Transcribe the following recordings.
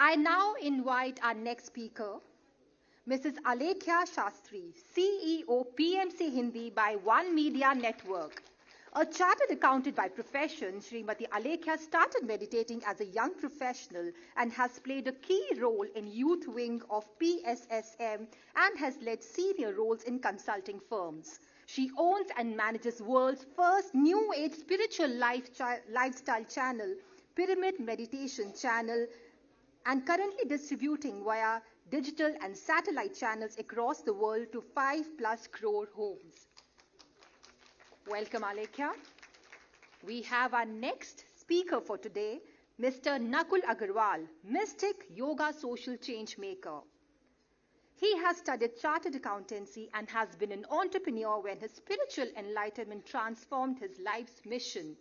I now invite our next speaker, Mrs. Alekhya Shastri, CEO PMC Hindi by One Media Network. A chartered accountant by profession, Srimati Alekhya started meditating as a young professional and has played a key role in youth wing of PSSM and has led senior roles in consulting firms. She owns and manages world's first new age spiritual lifestyle channel, Pyramid Meditation Channel, and currently distributing via digital and satellite channels across the world to 5+ crore homes. Welcome, Alekhya. We have our next speaker for today, Mr. Nakul Agarwal, mystic, yoga, social change maker. He has studied chartered accountancy and has been an entrepreneur when his spiritual enlightenment transformed his life's mission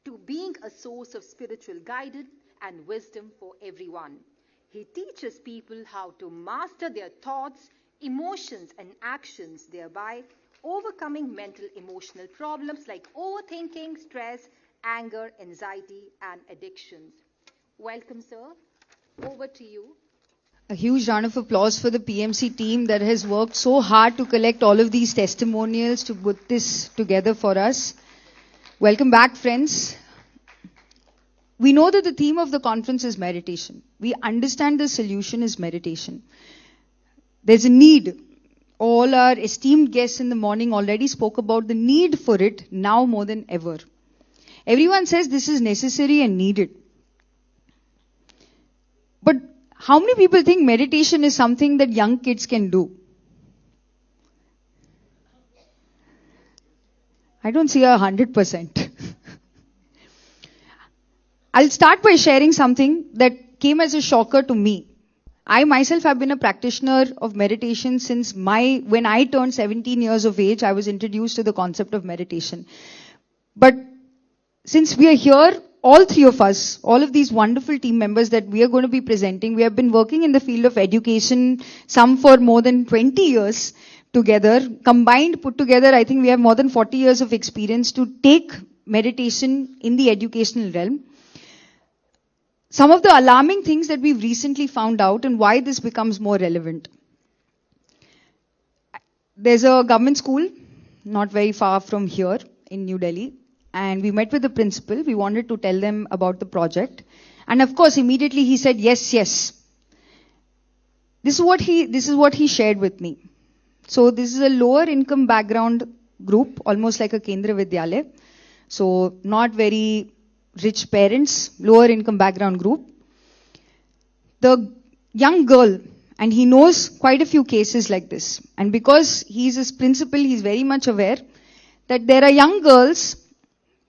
to being a source of spiritual guidance and wisdom for everyone. He teaches people how to master their thoughts, emotions, and actions, thereby overcoming mental emotional problems like overthinking, stress, anger, anxiety, and addictions. Welcome, sir. Over to you. A huge round of applause for the PMC team that has worked so hard to collect all of these testimonials to put this together for us. Welcome back, friends. We know that the theme of the conference is meditation. We understand the solution is meditation. There's a need. All our esteemed guests in the morning already spoke about the need for it now more than ever. Everyone says this is necessary and needed. But how many people think meditation is something that young kids can do? I don't see 100%. I'll start by sharing something that came as a shocker to me. I myself have been a practitioner of meditation since when I turned 17 years of age, I was introduced to the concept of meditation. But since we are here, all three of us, all of these wonderful team members that we are going to be presenting, we have been working in the field of education, some for more than 20 years together. Combined, put together, I think we have more than 40 years of experience to take meditation in the educational realm. Some of the alarming things that we've recently found out and why this becomes more relevant. There's a government school not very far from here in New Delhi, and we met with the principal. We wanted to tell them about the project, and of course immediately he said yes. This is what he shared with me. So this is a lower income background group, almost like a Kendra Vidyalaya. So not very rich parents, lower income background group. The young girl, and he knows quite a few cases like this. And because he's his principal, he's very much aware that there are young girls,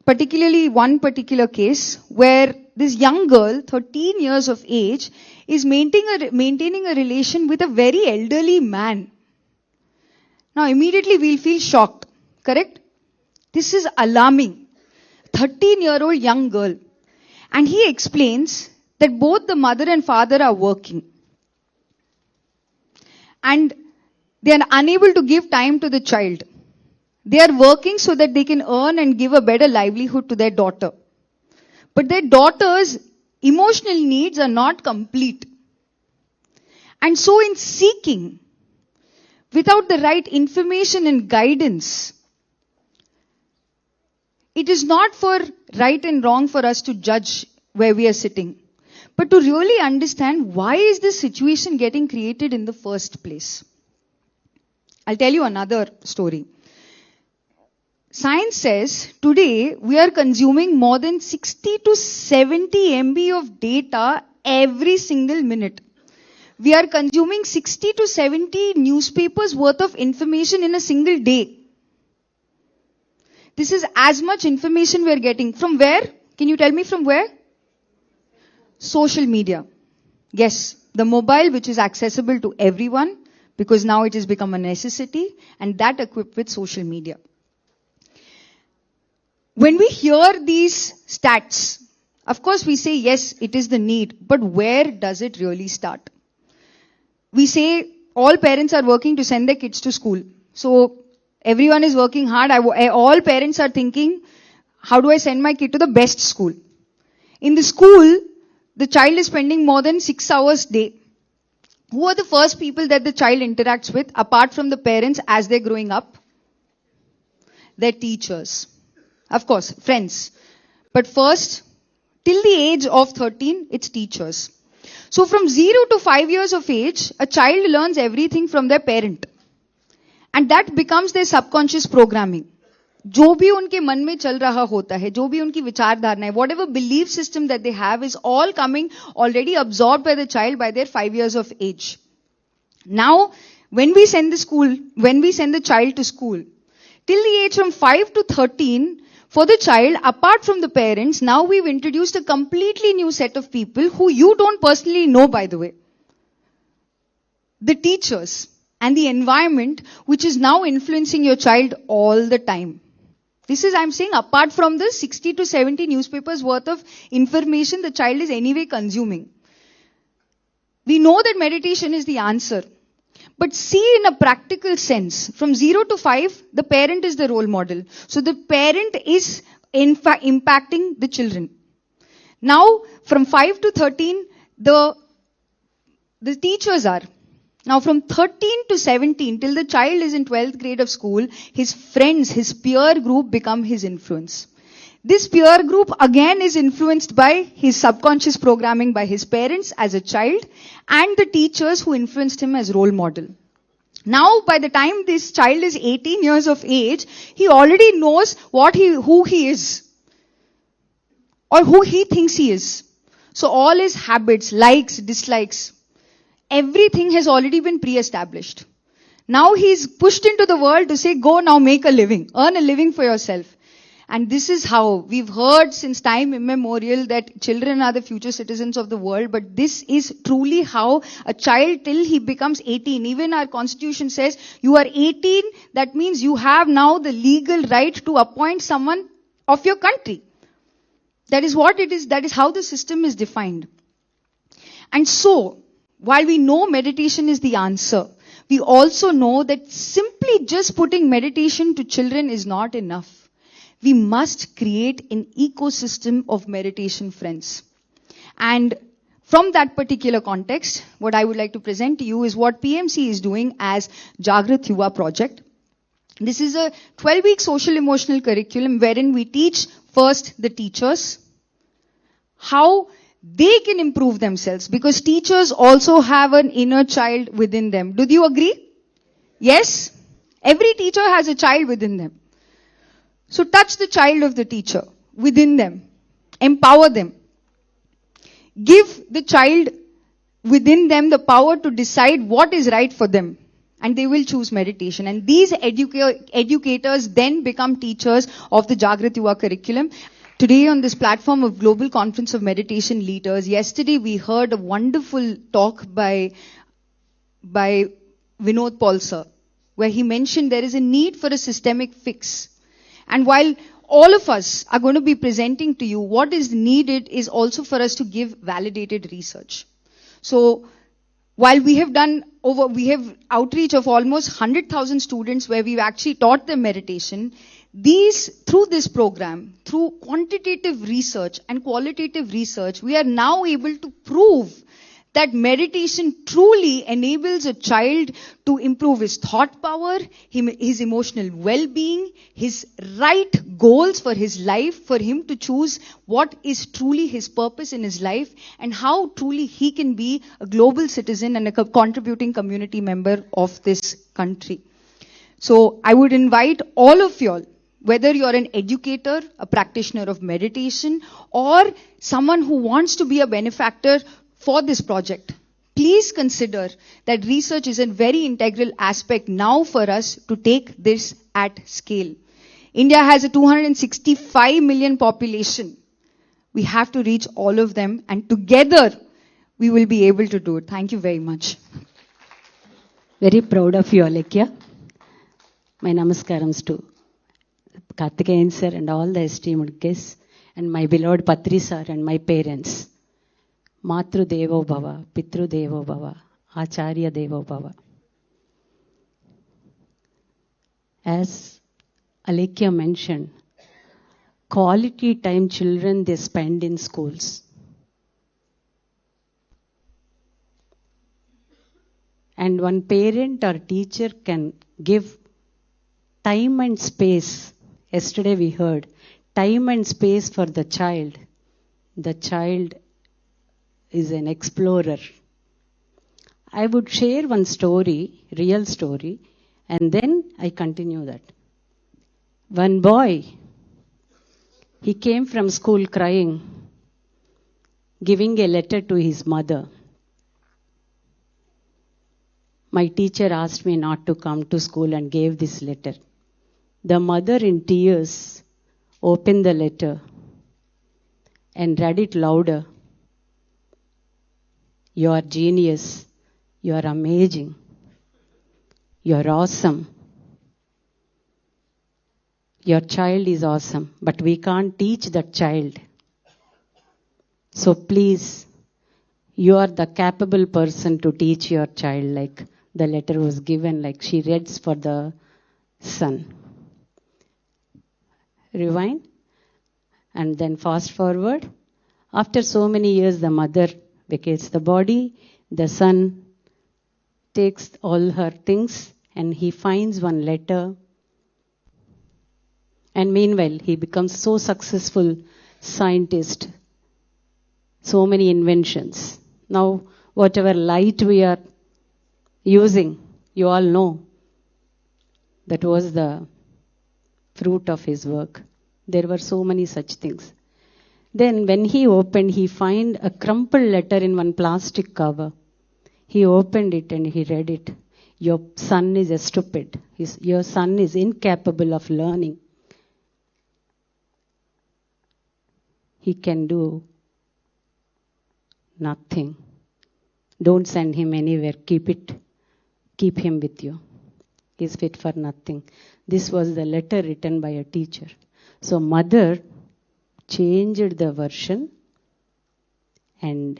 particularly one particular case, where this young girl, 13 years of age, is maintaining a relation with a very elderly man. Now immediately we'll feel shocked, correct? This is alarming. 13-year-old young girl. And he explains that both the mother and father are working. And they are unable to give time to the child. They are working so that they can earn and give a better livelihood to their daughter. But their daughter's emotional needs are not complete. And so in seeking, without the right information and guidance, it is not for right and wrong for us to judge where we are sitting, but to really understand why is this situation getting created in the first place. I'll tell you another story. Science says today we are consuming more than 60 to 70 MB of data every single minute. We are consuming 60 to 70 newspapers worth of information in a single day. This is as much information we are getting. From where? Can you tell me from where? Social media. Yes, the mobile which is accessible to everyone because now it has become a necessity, and that equipped with social media. When we hear these stats, of course we say yes, it is the need, but where does it really start? We say all parents are working to send their kids to school. So everyone is working hard. All parents are thinking, how do I send my kid to the best school? In the school, the child is spending more than 6 hours a day. Who are the first people that the child interacts with apart from the parents as they're growing up? Their teachers. Of course, friends. But first, till the age of 13, it's teachers. So from 0 to 5 years of age, a child learns everything from their parent. And that becomes their subconscious programming. जो भी उनके मन में चल रहा होता है, जो भी उनकी विचारधारणा है, whatever belief system that they have is all coming already absorbed by the child by their 5 years of age. Now, when we send the child to school, till the age from 5 to 13, for the child, apart from the parents, now we've introduced a completely new set of people who you don't personally know, by the way. The teachers and the environment which is now influencing your child all the time. This is, I'm saying, apart from the 60 to 70 newspapers worth of information the child is anyway consuming. We know that meditation is the answer. But see, in a practical sense, from 0 to 5, the parent is the role model. So the parent is impacting the children. Now, from 5 to 13, the teachers are. Now, from 13 to 17, till the child is in 12th grade of school, his friends, his peer group become his influence. This peer group again is influenced by his subconscious programming by his parents as a child and the teachers who influenced him as role model. Now, by the time this child is 18 years of age, he already knows who he is or who he thinks he is. So all his habits, likes, dislikes, everything has already been pre-established. Now he's pushed into the world to say, go now make a living, earn a living for yourself. And this is how we've heard since time immemorial that children are the future citizens of the world. But this is truly how a child till he becomes 18. Even our constitution says you are 18. That means you have now the legal right to appoint someone of your country. That is what it is. That is how the system is defined. And so, while we know meditation is the answer, we also know that simply just putting meditation to children is not enough. We must create an ecosystem of meditation friends. And from that particular context, what I would like to present to you is what PMC is doing as Jagath Yuva project. This is a 12-week social emotional curriculum wherein we teach first the teachers how they can improve themselves, because teachers also have an inner child within them. Do you agree? Yes? Every teacher has a child within them. So touch the child of the teacher within them. Empower them. Give the child within them the power to decide what is right for them. And they will choose meditation. And these educators then become teachers of the Jagath Yuva curriculum. Today on this platform of Global Conference of Meditation Leaders, yesterday we heard a wonderful talk by Vinod Paul sir, where he mentioned there is a need for a systemic fix. And while all of us are going to be presenting to you, what is needed is also for us to give validated research. So, while we have outreach of almost 100,000 students where we've actually taught them meditation, through this program, through quantitative research and qualitative research, we are now able to prove that meditation truly enables a child to improve his thought power, his emotional well-being, his right goals for his life, for him to choose what is truly his purpose in his life, and how truly he can be a global citizen and a contributing community member of this country. So I would invite all of y'all, whether you're an educator, a practitioner of meditation, or someone who wants to be a benefactor for this project, please consider that research is a very integral aspect now for us to take this at scale. India has a 265 million population. We have to reach all of them, and together we will be able to do it. Thank you very much. Very proud of you, Alekhya. My namaskarams to Karthikeyan sir and all the esteemed guests, and my beloved Patri sir and my parents. Matru Devo Bhava, Pitru Devo Bhava, Acharya Devo Bhava. As Alekhya mentioned, quality time children they spend in schools. And one parent or teacher can give time and space. Yesterday we heard time and space for the child. The child is an explorer. I would share one story, real story, and then I continue that. One boy, he came from school crying, giving a letter to his mother. My teacher asked me not to come to school and gave this letter. The mother in tears opened the letter and read it louder. You are genius. You are amazing. You are awesome. Your child is awesome, but we can't teach that child. So please, you are the capable person to teach your child, like the letter was given, like she reads for the son. Rewind. And then fast forward. After so many years, the mother vacates the body. The son takes all her things and he finds one letter. And meanwhile, he becomes so successful scientist. So many inventions. Now, whatever light we are using, you all know, that was the fruit of his work. There were so many such things. Then when he opened, he found a crumpled letter in one plastic cover. He opened it and he read it. Your son is a stupid. Your son is incapable of learning. He can do nothing. Don't send him anywhere. Keep him with you. He's fit for nothing. This was the letter written by a teacher. So mother changed the version and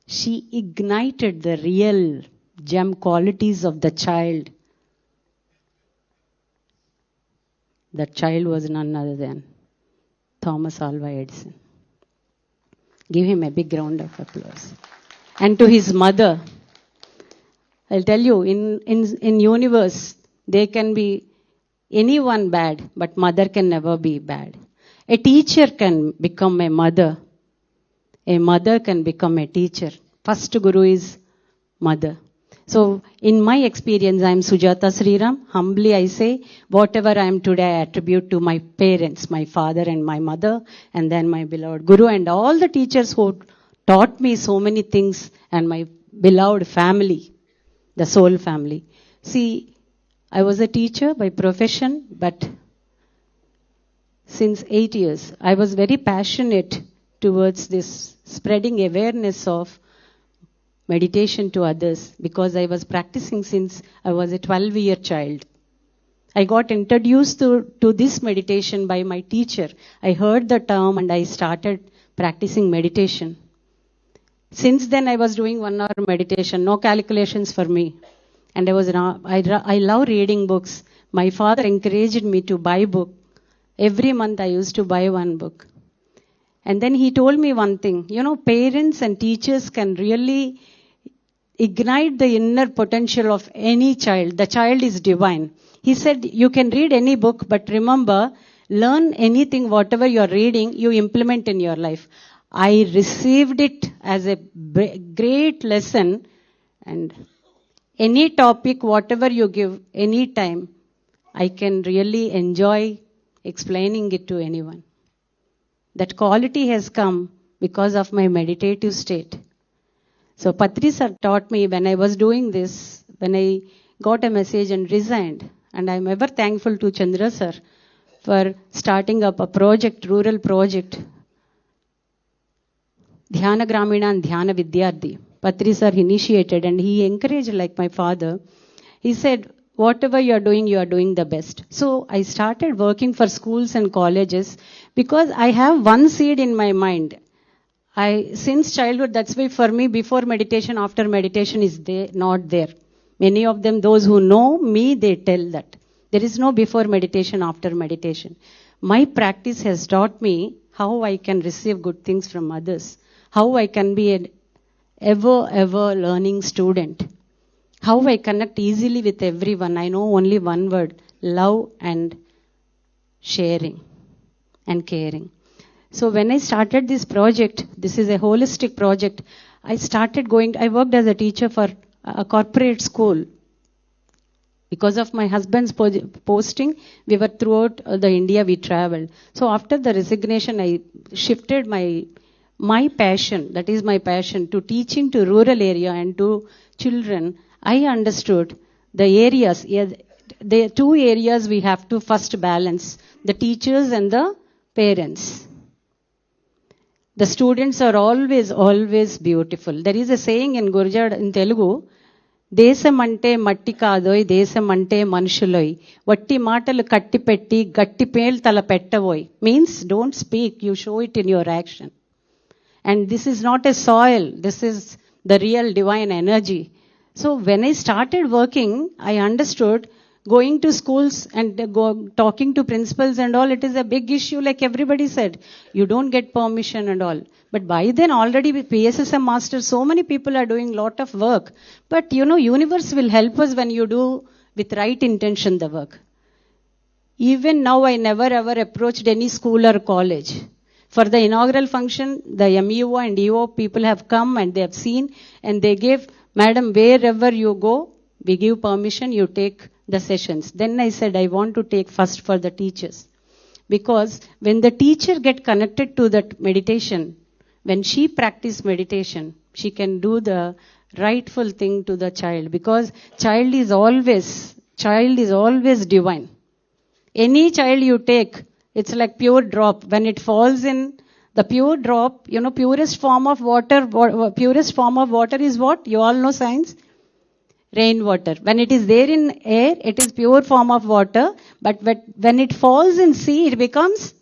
she ignited the real gem qualities of the child. The child was none other than Thomas Alva Edison. Give him a big round of applause. And to his mother, I'll tell you, in universe, there can be anyone bad, but mother can never be bad. A teacher can become a mother. A mother can become a teacher. First guru is mother. So, in my experience, I am Sujata Sriram. Humbly I say, whatever I am today, I attribute to my parents, my father and my mother, and then my beloved guru, and all the teachers who taught me so many things, and my beloved family, the soul family. See, I was a teacher by profession, but since 8 years, I was very passionate towards this spreading awareness of meditation to others because I was practicing since I was a 12-year child. I got introduced to this meditation by my teacher. I heard the term and I started practicing meditation. Since then I was doing 1 hour meditation, no calculations for me. And I love reading books. My father encouraged me to buy book. Every month I used to buy 1 book. And then he told me one thing, parents and teachers can really ignite the inner potential of any child. The child is divine. He said, you can read any book, but remember, learn anything, whatever you're reading, you implement in your life. I received it as a great lesson, and any topic, whatever you give, any time, I can really enjoy explaining it to anyone. That quality has come because of my meditative state. So Patri sir taught me when I was doing this, when I got a message and resigned. And I'm ever thankful to Chandra sir for starting up a project, rural project, Dhyana Gramina and Dhyana Vidyarthi. Patri sir initiated and he encouraged like my father. He said, whatever you are doing the best. So I started working for schools and colleges because I have one seed in my mind. Since childhood, that's why for me, before meditation, after meditation is not there. Many of them, those who know me, they tell that. There is no before meditation, after meditation. My practice has taught me how I can receive good things from others. How I can be an ever learning student. How I connect easily with everyone. I know only one word: love and sharing and caring. So when I started this project, this is a holistic project, I worked as a teacher for a corporate school. Because of my husband's posting, we were throughout the India, we traveled. So after the resignation, I shifted my passion, that is my passion, to teaching to rural area and to children. I understood the areas, the two areas we have to first balance, the teachers and the parents. The students are always beautiful. There is a saying in Gurjad, in Telugu, దేశమంటే మట్టి కాదోయ్ దేశమంటే మనుషులోయ్ వట్టి మాటలు కట్టిపెట్టి గట్టి పేలు తల పెట్టబోయ్ means don't speak, you show it in your action. And this is not a soil, this is the real divine energy. So when I started working, I understood going to schools and talking to principals and all, it is a big issue, like everybody said. You don't get permission and all. But by then already with PSSM masters, so many people are doing lot of work. But universe will help us when you do with right intention the work. Even now I never ever approached any school or college. For the inaugural function, the MEO and EO people have come and they have seen and they gave, madam, wherever you go, we give permission, you take the sessions. Then I said, I want to take first for the teachers. Because when the teacher get connected to that meditation, when she practice meditation, she can do the rightful thing to the child. Because child is always divine. Any child you take, it's like pure drop. When it falls in the pure drop, purest form of water is what? You all know science? Rainwater. When it is there in air, it is pure form of water. But when it falls in sea, it becomes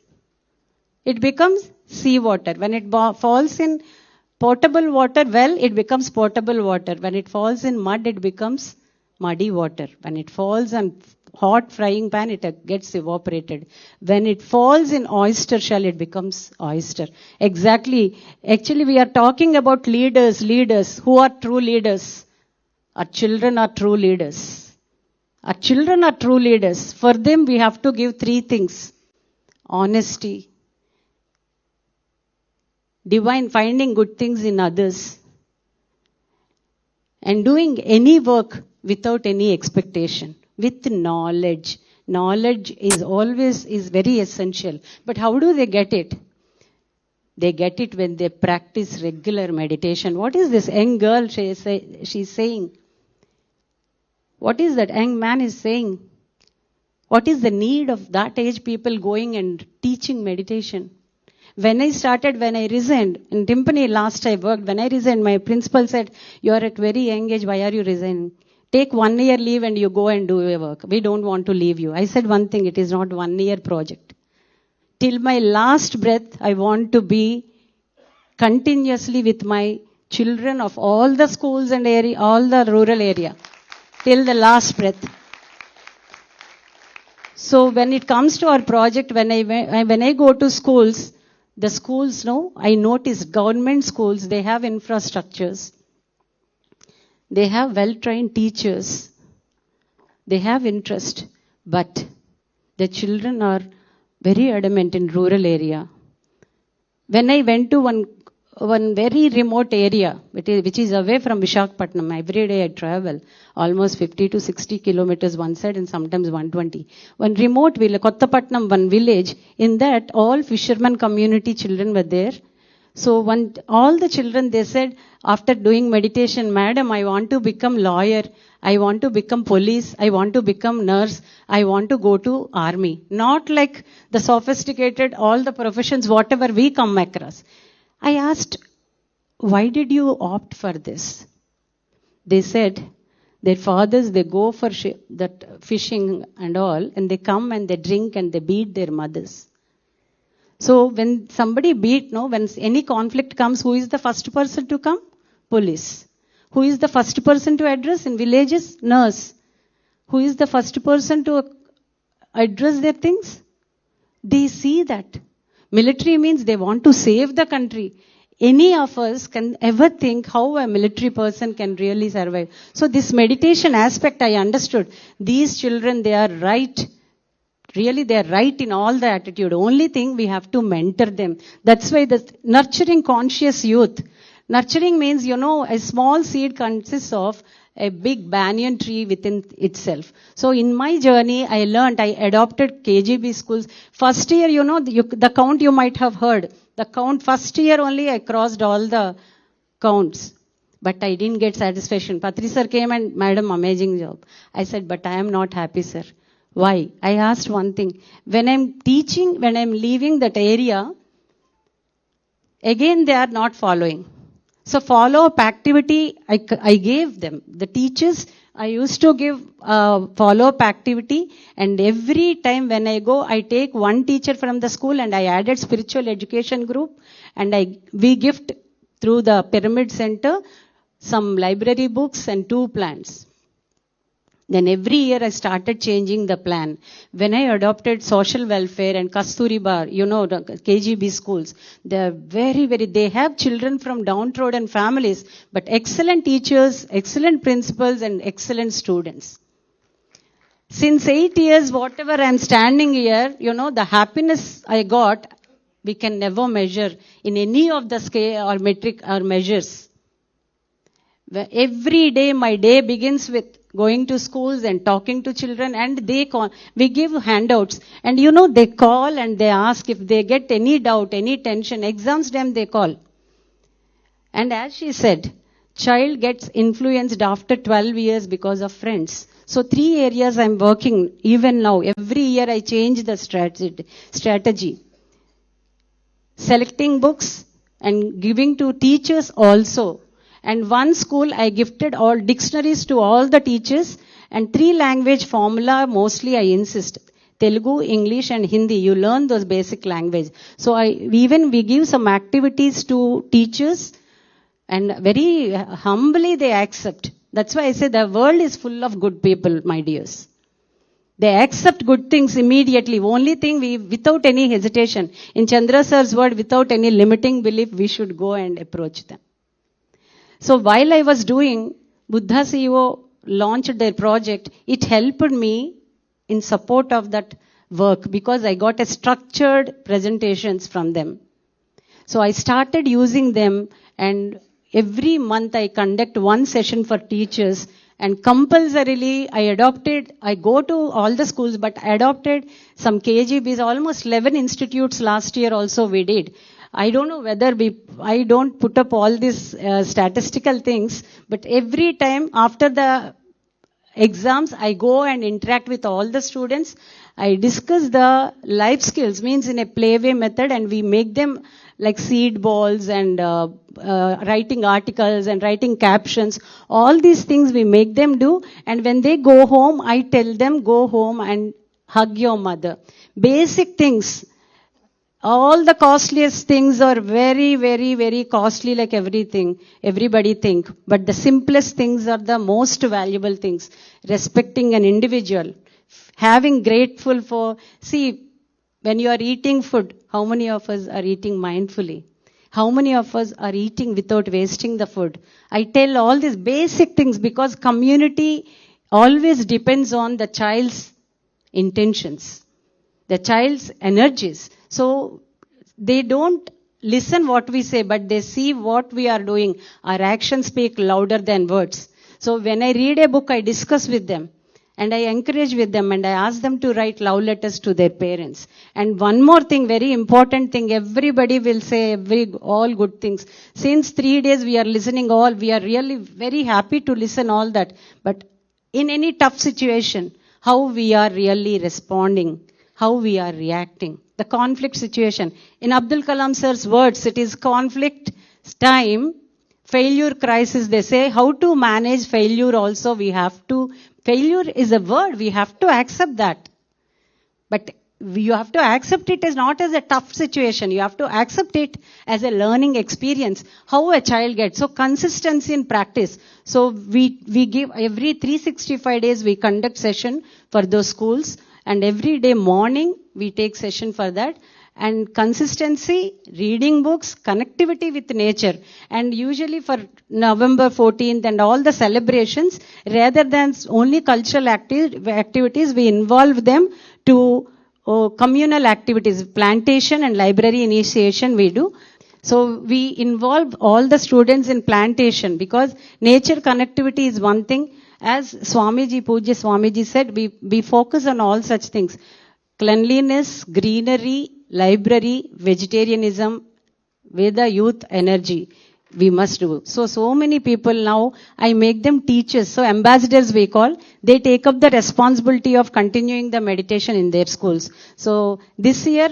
sea water. When it falls in potable water, well, it becomes potable water. When it falls in mud, it becomes muddy water. When it falls on hot frying pan, it gets evaporated. When it falls in oyster shell, it becomes oyster. Exactly. Actually, we are talking about leaders. Who are true leaders? Our children are true leaders. Our children are true leaders. For them, we have to give three things: honesty, divine, finding good things in others, and doing any work without any expectation, with knowledge. Knowledge is very essential. But how do they get it? They get it when they practice regular meditation. What is this young girl she's saying? What is that young man is saying? What is the need of that age people going and teaching meditation? When I resigned, in Timpani last I worked, when I resigned, my principal said, you are at very young age, why are you resigning? Take 1 year leave and you go and do your work. We don't want to leave you. I said one thing, it is not 1 year project. Till my last breath, I want to be continuously with my children of all the schools and area, all the rural area. Till the last breath. So when it comes to our project, when I go to schools, the schools, I notice government schools, they have infrastructures. They have well-trained teachers. They have interest. But the children are very adamant in rural area. When I went to one very remote area, which is away from Visakhapatnam, every day I travel almost 50 to 60 kilometers one side and sometimes 120. One remote village, Kottapatnam, one village, in that all fishermen community children were there. So all the children, they said, after doing meditation, madam, I want to become lawyer, I want to become police, I want to become nurse, I want to go to army. Not like the sophisticated, all the professions, whatever we come across. I asked, why did you opt for this? They said, their fathers, they go for that fishing and all, and they come and they drink and they beat their mothers. So when somebody when any conflict comes, who is the first person to come? Police. Who is the first person to address in villages? Nurse. Who is the first person to address their things? They see that. Military means they want to save the country. any of us can ever think how a military person can really survive. So this meditation aspect I understood. These children, they are right. Really, they are right in all the attitude. Only thing, we have to mentor them. That's why the nurturing conscious youth. Nurturing means, a small seed consists of a big banyan tree within itself. So in my journey, I adopted KGB schools. First year, the count you might have heard. The count, first year only I crossed all the counts. But I didn't get satisfaction. Patri sir came and, madam, amazing job. I said, but I am not happy, sir. Why? I asked one thing. When I'm teaching, when I'm leaving that area, again they are not following. So follow-up activity, I gave them. The teachers, I used to give follow-up activity, and every time when I go, I take one teacher from the school and I added spiritual education group, and we gift through the Pyramid Center some library books and 2 plants. Then every year I started changing the plan. When I adopted social welfare and Kasturi Bar, the KGB schools, they're they have children from downtrodden families, but excellent teachers, excellent principals, and excellent students. Since 8 years, whatever I'm standing here, the happiness I got, we can never measure in any of the scale or metric or measures. Every day, my day begins with going to schools and talking to children, and we give handouts. And they call and they ask if they get any doubt, any tension, exams time they call. And as she said, child gets influenced after 12 years because of friends. So 3 areas I'm working even now. Every year I change the strategy. Selecting books and giving to teachers also. And one school I gifted all dictionaries to all the teachers, and 3 language formula mostly I insist. Telugu, English and Hindi. You learn those basic language. So we give some activities to teachers, and very humbly they accept. That's why I say the world is full of good people, my dears. They accept good things immediately. Only thing without any hesitation. In Chandra sir's word, without any limiting belief, we should go and approach them. So while I was doing, Buddha CEO launched their project, it helped me in support of that work because I got a structured presentations from them. So I started using them, and every month I conduct one session for teachers, and compulsorily I go to all the schools, but I adopted some KGBs, almost 11 institutes last year also we did. I don't know whether I don't put up all these statistical things, but every time after the exams, I go and interact with all the students. I discuss the life skills, means in a playway method, and we make them like seed balls and writing articles and writing captions. All these things we make them do, and when they go home, I tell them, go home and hug your mother. Basic things. All the costliest things are very, very, very costly, like everything. Everybody think. But the simplest things are the most valuable things. Respecting an individual. Having grateful for... See, when you are eating food, how many of us are eating mindfully? How many of us are eating without wasting the food? I tell all these basic things because community always depends on the child's intentions. The child's energies. So they don't listen what we say, but they see what we are doing. Our actions speak louder than words. So when I read a book, I discuss with them, and I encourage with them, and I ask them to write love letters to their parents. And one more thing, very important thing, everybody will say all good things. Since 3 days we are listening all, we are really very happy to listen all that. But in any tough situation, how we are really responding, how we are reacting. The conflict situation. In Abdul Kalam sir's words, it is conflict time, failure crisis. They say how to manage failure also. Failure is a word. We have to accept that. But you have to accept it as not as a tough situation. You have to accept it as a learning experience. How a child gets. So consistency in practice. So we give every 365 days we conduct session for those schools. And every day morning, we take session for that. And consistency, reading books, connectivity with nature. And usually for November 14th and all the celebrations, rather than only cultural activities, we involve them to communal activities, plantation and library initiation we do. So we involve all the students in plantation because nature connectivity is one thing. As Swamiji, Pujya Swamiji said, we focus on all such things. Cleanliness, greenery, library, vegetarianism, Veda youth energy. We must do. So many people now, I make them teachers. So ambassadors we call, they take up the responsibility of continuing the meditation in their schools. So this year,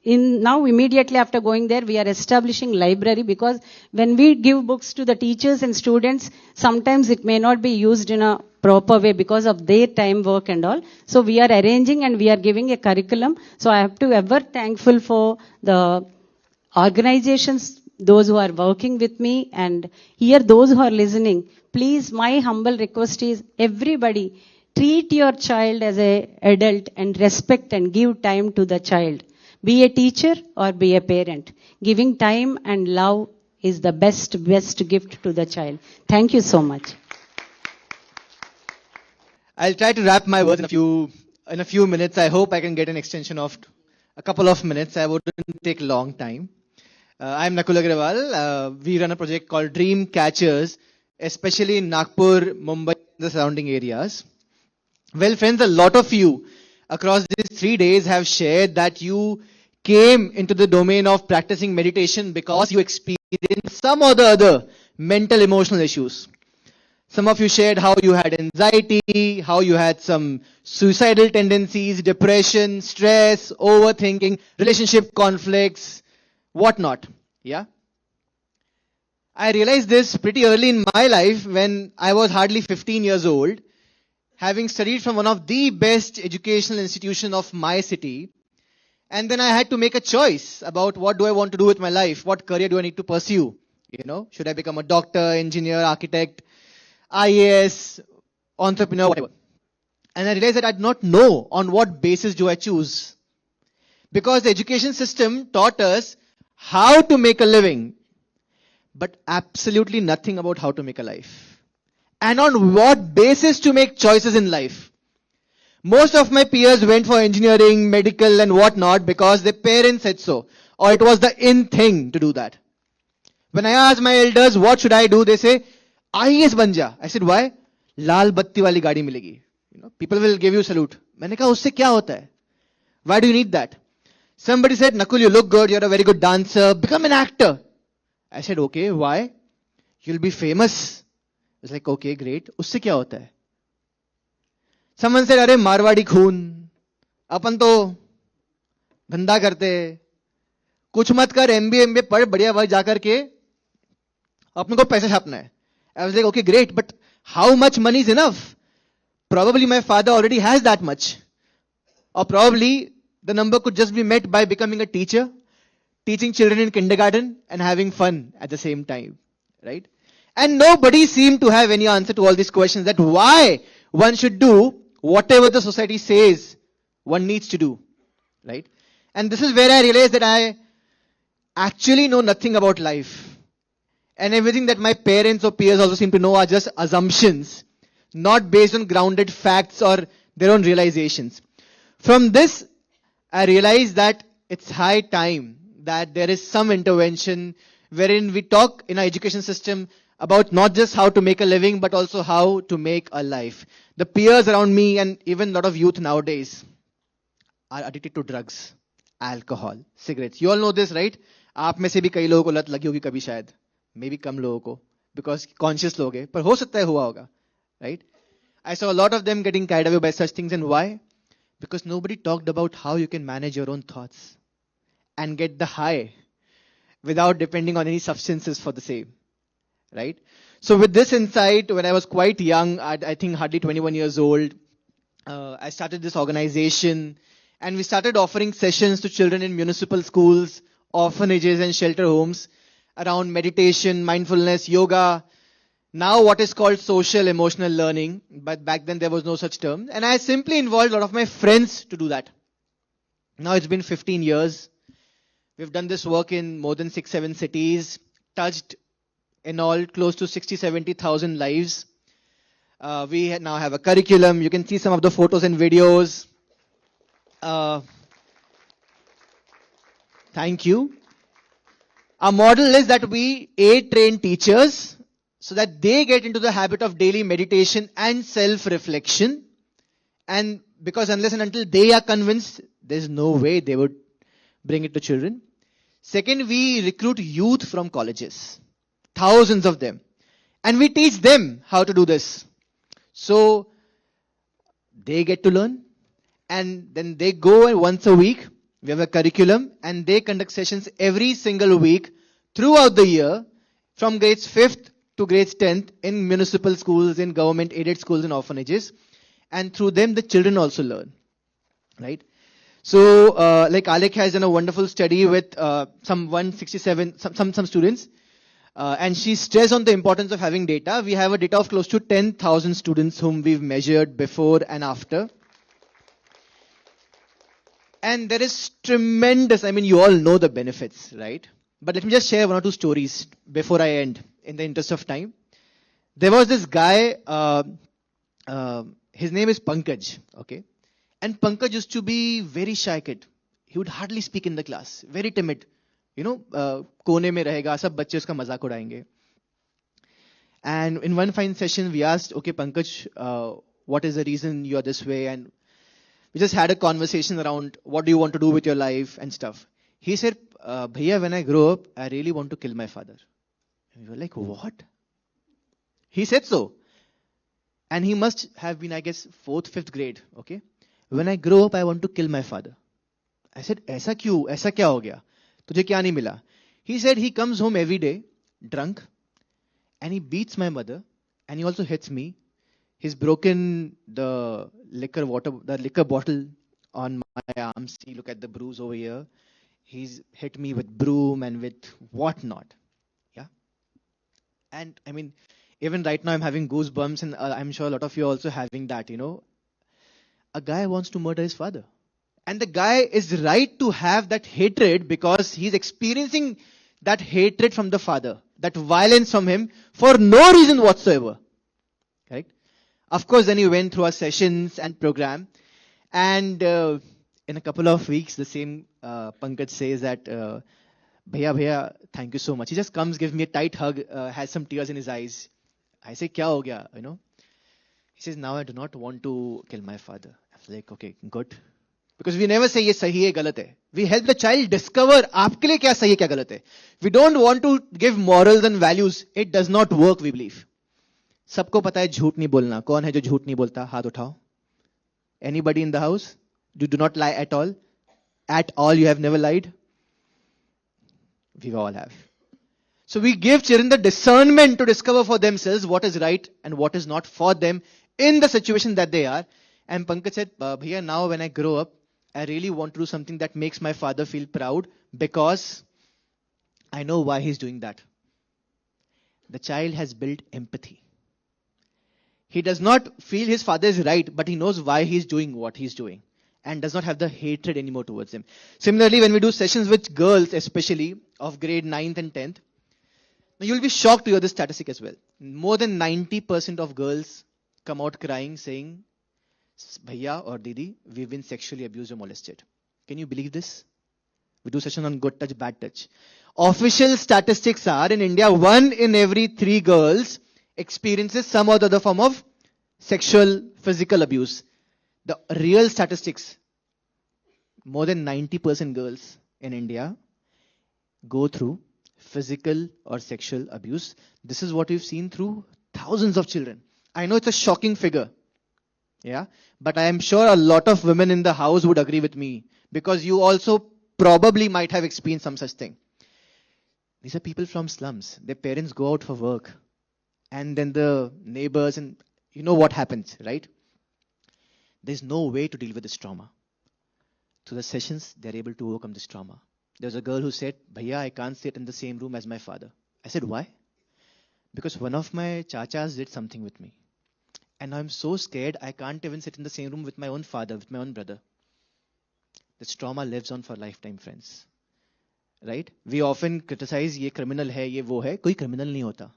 now immediately after going there, we are establishing library because when we give books to the teachers and students, sometimes it may not be used in a proper way because of their time work and all. So we are arranging and we are giving a curriculum. So I have to ever thankful for the organizations, those who are working with me, and here those who are listening. Please, my humble request is everybody treat your child as an adult and respect and give time to the child. Be a teacher or be a parent. Giving time and love is the best gift to the child. Thank you so much. I'll try to wrap my words in a few minutes. I hope I can get an extension of a couple of minutes. I wouldn't take a long time. I'm Nakul Agrawal. We run a project called Dream Catchers, especially in Nagpur, Mumbai, and the surrounding areas. Well, friends, a lot of you across these 3 days have shared that you came into the domain of practicing meditation because you experienced some or the other mental, emotional issues. Some of you shared how you had anxiety, how you had some suicidal tendencies, depression, stress, overthinking, relationship conflicts, whatnot. Yeah. I realized this pretty early in my life when I was hardly 15 years old, having studied from one of the best educational institutions of my city. And then I had to make a choice about what do I want to do with my life? What career do I need to pursue? Should I become a doctor, engineer, architect, IAS, entrepreneur, whatever. And I realized that I did not know on what basis do I choose. Because the education system taught us how to make a living, but absolutely nothing about how to make a life. And on what basis to make choices in life. Most of my peers went for engineering, medical and whatnot because their parents said so. Or it was the in thing to do that. When I asked my elders, what should I do? They say, IAS ban ja. I said, why? Lal batti wali gaadi milegi. People will give you salute. मैंने कहा उससे क्या होता है? Why do you need that? Somebody said, Nakul, you look good, you're a very good dancer, become an actor. I said, okay, why? You'll be famous. I was like, okay, great. उससे क्या होता है? Someone said, अरे मारवाड़ी खून, अपन तो धंधा करते, कुछ मत कर, MBA पढ़, बढ़िया वहां जाकर के अपने को पैसा छापना है. I was like, okay, great, but how much money is enough? Probably my father already has that much. Or probably the number could just be met by becoming a teacher, teaching children in kindergarten and having fun at the same time, right? And nobody seemed to have any answer to all these questions that why one should do whatever the society says one needs to do, right? And this is where I realized that I actually know nothing about life. And everything that my parents or peers also seem to know are just assumptions, not based on grounded facts or their own realizations. From this, I realized that it's high time that there is some intervention wherein we talk in our education system about not just how to make a living, but also how to make a life. The peers around me and even a lot of youth nowadays are addicted to drugs, alcohol, cigarettes. You all know this, right? आप में से भी कई लोगों को लत लगी होगी कभी शायद. Maybe कम लोगों को, because conscious लोग हैं, पर हो सकता है हुआ होगा, right? I saw a lot of them getting carried away by such things, and why? Because nobody talked about how you can manage your own thoughts and get the high without depending on any substances for the same, right? So with this insight, when I was quite young, I think hardly 21 years old, I started this organization, and we started offering sessions to children in municipal schools, orphanages and shelter homes around meditation, mindfulness, yoga, now what is called social emotional learning, but back then there was no such term. And I simply involved a lot of my friends to do that. Now it's been 15 years. We've done this work in more than 6-7 cities, touched in all close to 60-70,000 lives. We now have a curriculum. You can see some of the photos and videos. Thank you. Our model is that we train teachers so that they get into the habit of daily meditation and self-reflection. And because unless and until they are convinced, there's no way they would bring it to children. Second, we recruit youth from colleges, thousands of them. And we teach them how to do this. So they get to learn. And then they go once a week. We have a curriculum and they conduct sessions every single week throughout the year from grades 5th to grades 10th in municipal schools, in government aided schools and orphanages. And through them, the children also learn. Right? So, like Alekhya has done a wonderful study with some 167, some students. And she stressed on the importance of having data. We have a data of close to 10,000 students whom we've measured before and after. And there is tremendous, you all know the benefits, right? But let me just share one or two stories before I end, in the interest of time. There was this guy, his name is Pankaj, okay? And Pankaj used to be very shy kid. He would hardly speak in the class, very timid. कोने में रहेगा, सब बच्चे उसका मजाक उड़ाएंगे. And in one fine session, we asked, okay, Pankaj, what is the reason you are this way? And we just had a conversation around what do you want to do with your life and stuff. He said, Bhaiya, when I grow up, I really want to kill my father. And we were like, what? He said so. And he must have been, I guess, 4th, 5th grade. Okay. When I grow up, I want to kill my father. I said, ऐसा क्यों? ऐसा क्या हो गया? तुझे क्या नहीं मिला? He said he comes home every day, drunk, and he beats my mother, and he also hits me. He's broken the liquor bottle on my arms. See, look at the bruise over here. He's hit me with broom and with whatnot. Yeah. And even right now I'm having goosebumps, and I'm sure a lot of you are also having that, A guy wants to murder his father. And the guy is right to have that hatred because he's experiencing that hatred from the father, that violence from him for no reason whatsoever. Correct? Of course, then he went through our sessions and program. And in a couple of weeks, the same Pankaj says that, Bhaiya, thank you so much. He just comes, gives me a tight hug, has some tears in his eyes. I say, kya ho gaya? He says, now I do not want to kill my father. I was like, okay, good. Because we never say, ye sahi hai, galat hai. We help the child discover, aapke liye kya sahi hai, kya galat hai. We don't want to give morals and values. It does not work, we believe. सबको पता है झूठ नहीं बोलना. कौन है जो झूठ नहीं बोलता? हाथ उठाओ. Anybody in the house? You do not lie at all? At all, you have never lied? We all have. So we give children the discernment to discover for themselves what is right and what is not for them in the situation that they are. And Pankaj said, Bhaiya, now when I grow up, I really want to do something that makes my father feel proud because I know why he's doing that. The child has built empathy. He does not feel his father is right, but he knows why he's doing what he's doing and does not have the hatred anymore towards him. Similarly, when we do sessions with girls, especially of grade 9th and 10th, you'll be shocked to hear this statistic as well. More than 90% of girls come out crying saying, Bhaiya or Didi, we've been sexually abused or molested. Can you believe this? We do session on good touch, bad touch. Official statistics are in India, 1 in every 3 girls experiences some or the other form of sexual, physical abuse. The real statistics, more than 90% girls in India go through physical or sexual abuse. This is what we've seen through thousands of children. I know it's a shocking figure. Yeah, but I am sure a lot of women in the house would agree with me because you also probably might have experienced some such thing. These are people from slums. Their parents go out for work and then the neighbors and you know what happens, right? There's no way to deal with this trauma. Through the sessions, they're able to overcome this trauma. There's a girl who said, Bhaiya, I can't sit in the same room as my father. I said, why? Because one of my chachas did something with me. And I'm so scared, I can't even sit in the same room with my own father, with my own brother. This trauma lives on for a lifetime, friends. right? We often criticize ये criminal है, ये वो है, कोई criminal नहीं होता.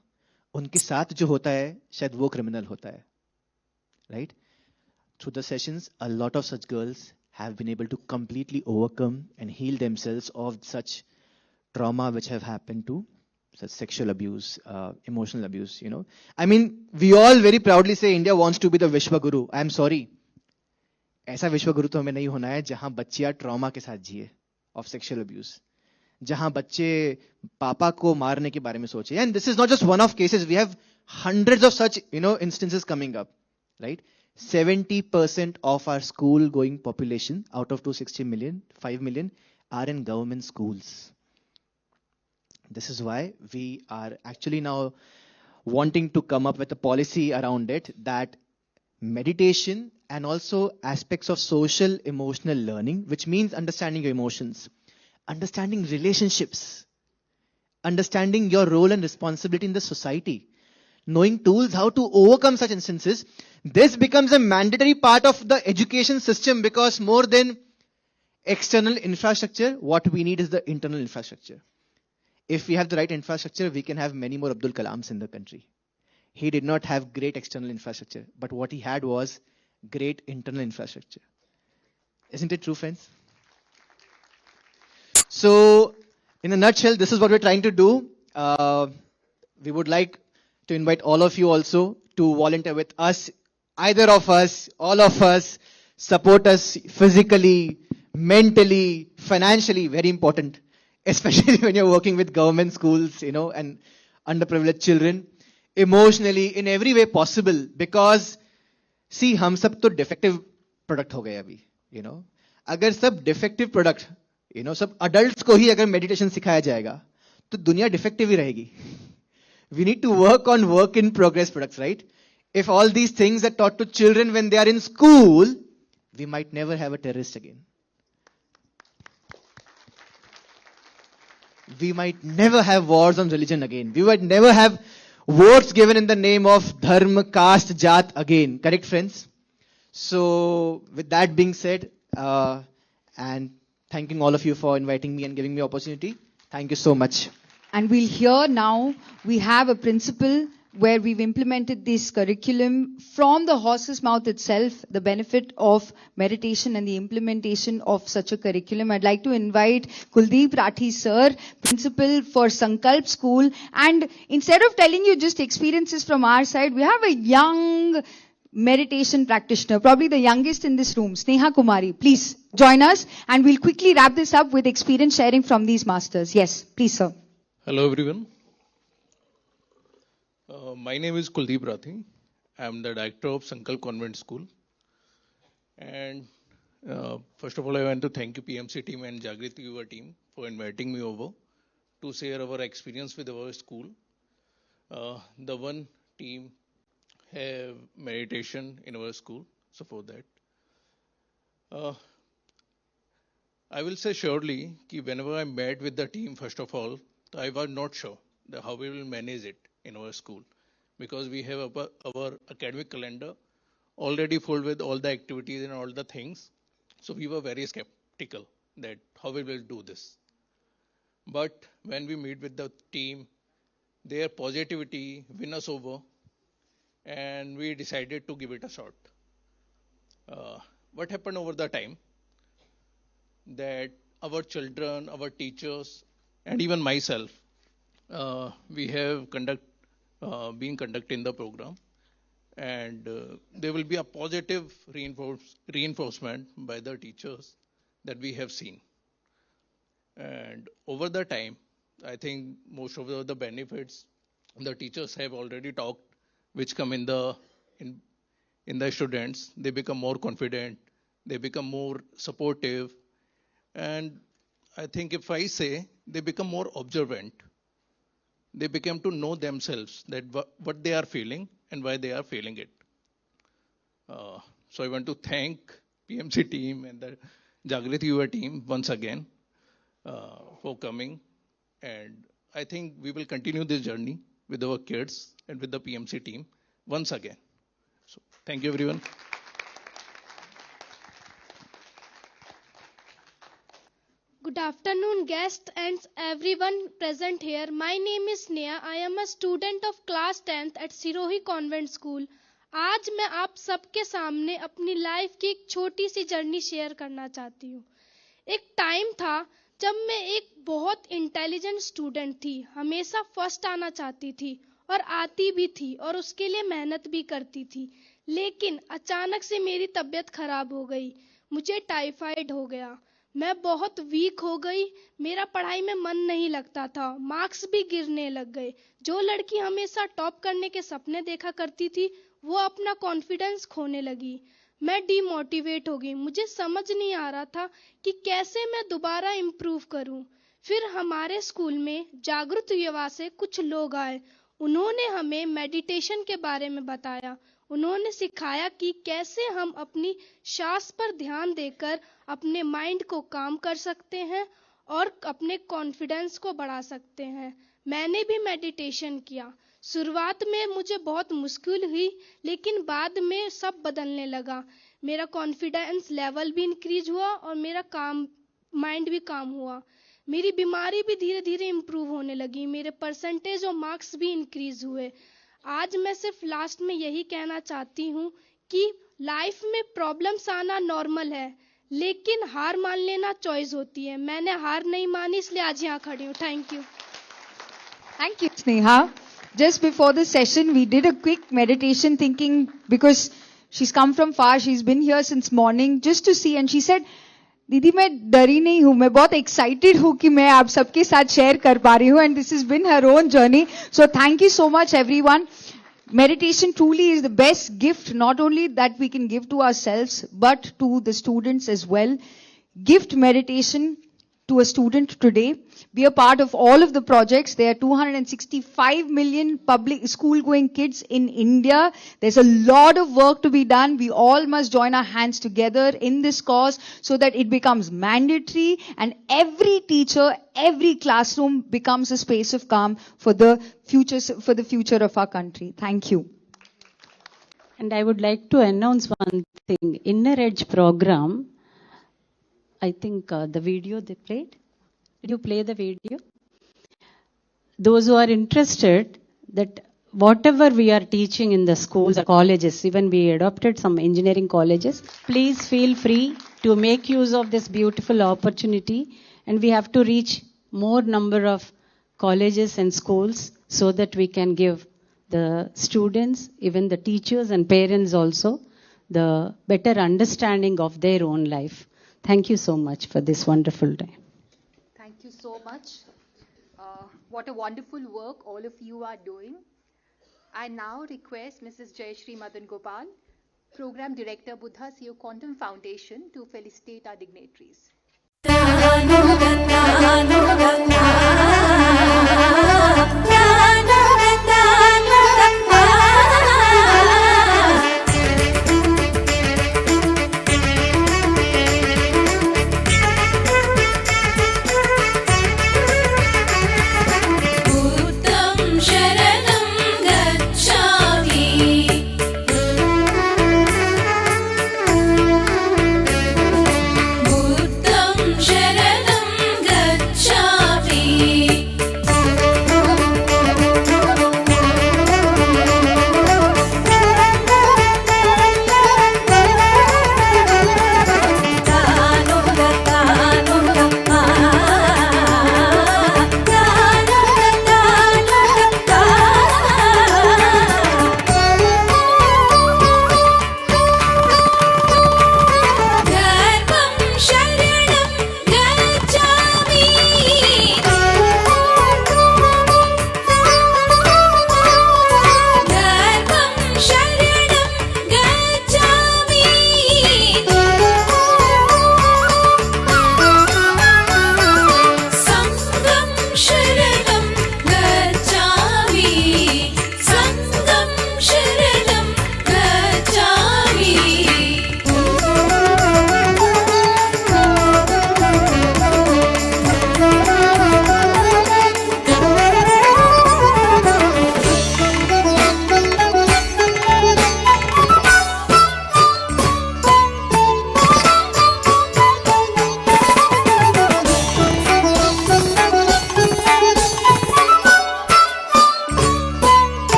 उनके साथ जो होता है, शायद वो criminal होता है, right? Through the sessions, a lot of such girls have been able to completely overcome and heal themselves of such trauma which have happened to such sexual abuse, emotional abuse, you know. I mean, we all very proudly say India wants to be the Vishwa Guru. I am sorry. ऐसा विश्व गुरु तो हमें नहीं होना है जहां बच्चियां trauma के साथ जिए ऑफ सेक्सुअल अब्यूज, जहां बच्चे पापा को मारने के बारे में सोचे. And this is not just one of cases, we have hundreds of such, you know, instances coming up, right? 70% of our school going population out of 260 million, 5 million are in government schools. This is why we are actually now wanting to come up with a policy around it, that meditation and also aspects of social emotional learning, which means understanding your emotions, understanding relationships, understanding your role and responsibility in the society, knowing tools how to overcome such instances. This becomes a mandatory part of the education system, because more than external infrastructure, what we need is the internal infrastructure. If we have the right infrastructure, we can have many more Abdul Kalams in the country. He did not have great external infrastructure, but what he had was great internal infrastructure. Isn't it true, friends? So, in a nutshell, this is what we're trying to do. We would like to invite all of you also to volunteer with us. Either of us, all of us, support us physically, mentally, financially, very important. Especially when you're working with government schools, you know, and underprivileged children. Emotionally, in every way possible, because see, हम सब तो defective product हो गए अभी, you know. अगर सब defective product, you know, सब adults को ही अगर meditation सिखाया जाएगा, तो दुनिया defective ही रहेगी. We need to work on work in progress products, right? If all these things are taught to children when they are in school, we might never have a terrorist again. We might never have wars on religion again. We might never have votes given in the name of dharma, caste, jat again. Correct, friends? So, with that being said, and thanking all of you for inviting me and giving me opportunity. Thank you so much. And we'll hear now, we have a principle where we've implemented this curriculum from the horse's mouth itself, the benefit of meditation and the implementation of such a curriculum. I'd like to invite Kuldeep Rathi sir, principal for Sankalp School. And instead of telling you just experiences from our side, we have a young meditation practitioner, probably the youngest in this room, Sneha Kumari. Please join us, and we'll quickly wrap this up with experience sharing from these masters. Yes, please sir. Hello everyone. My name is Kuldeep Rathi. I am the director of Sankalp Convent School. And first of all, I want to thank you PMC team and Jagath Yuva team for inviting me over to share our experience with our school. The one team have meditation in our school, so for that. I will say surely that whenever I met with the team, first of all, I was not sure that how we will manage it in our school, because we have our academic calendar already full with all the activities and all the things. So we were very skeptical that how we will do this. But when we meet with the team, their positivity win us over, and we decided to give it a shot. What happened over the time, that our children, our teachers, and even myself, we have been conducting the program, and there will be a positive reinforcement by the teachers that we have seen. And over the time, I think most of the benefits the teachers have already talked, which come in the students. They become more confident, they become more supportive, and I think if I say they become more observant, they become to know themselves that what they are feeling and why they are feeling it. So I want to thank PMC team and the Jagath Yuva team once again for coming, and I think we will continue this journey with our kids and with the PMC team once again. So thank you everyone. Good Good afternoon, guests and everyone present here. My name is Neha. I am a student of class 10th at Sirohi Convent School. आज मैं आप सबके सामने अपनी life की एक छोटी सी journey share करना चाहती हूँ। एक टाइम था जब मैं एक बहुत इंटेलिजेंट स्टूडेंट थी, हमेशा फर्स्ट आना चाहती थी और आती भी थी और उसके लिए मेहनत भी करती थी। लेकिन अचानक से मेरी तबीयत खराब हो गई, मुझे टाइफाइड हो गया, मैं बहुत वीक हो गई, मेरा पढ़ाई में मन नहीं लगता था, मार्क्स भी गिरने लग गए। जो लड़की हमेशा टॉप करने के सपने देखा करती थी वो अपना कॉन्फिडेंस खोने लगी। मैं डीमोटिवेट हो गई, मुझे समझ नहीं आ रहा था कि कैसे मैं दोबारा इम्प्रूव करूं। फिर हमारे स्कूल में जागृत युवा से कुछ लोग आए, उन्होंने हमें मेडिटेशन के बारे में बताया। उन्होंने सिखाया कि कैसे हम अपनी सांस पर ध्यान देकर अपने माइंड को काम कर सकते हैं और अपने कॉन्फिडेंस को बढ़ा सकते हैं। मैंने भी मेडिटेशन किया। शुरुआत में मुझे बहुत मुश्किल हुई, लेकिन बाद में सब बदलने लगा। मेरा कॉन्फिडेंस लेवल भी इंक्रीज हुआ और मेरा माइंड भी काम हुआ। मेरी बीमारी भी धीरे धीरे इम्प्रूव होने लगी, मेरे परसेंटेज और मार्क्स भी इंक्रीज हुए। आज मैं सिर्फ लास्ट में यही कहना चाहती हूँ कि लाइफ में प्रॉब्लम्स आना नॉर्मल है, लेकिन हार मान लेना चॉइस होती है। मैंने हार नहीं मानी, इसलिए आज यहाँ खड़ी हूँ। Thank you. Thank you, Sneha. Just before the session, we did a quick meditation thinking, because she's come from far, she's been here since morning just to see, and she said, दीदी मैं डरी नहीं हूँ, मैं बहुत excited हूँ कि मैं आप सबके साथ शेयर कर पा रही हूँ, and this has been her own journey. So thank you so much everyone. Meditation truly is the best gift, not only that we can give to ourselves, but to the students as well. Gift meditation to a student today. Be a part of all of the projects. There are 265 million public school-going kids in India. There's a lot of work to be done. We all must join our hands together in this cause so that it becomes mandatory and every teacher, every classroom becomes a space of calm for the future of our country. Thank you. And I would like to announce one thing. Inner Edge program, I think the video they played. Did you play the video? Those who are interested, that whatever we are teaching in the schools or colleges, even we adopted some engineering colleges, please feel free to make use of this beautiful opportunity. And we have to reach more number of colleges and schools so that we can give the students, even the teachers and parents also, the better understanding of their own life. Thank you so much for this wonderful time. Thank you so much. What a wonderful work all of you are doing. I now request Mrs. Jayashree Madan Gopal, Program Director, Budha CEO Quantum Foundation, to felicitate our dignitaries.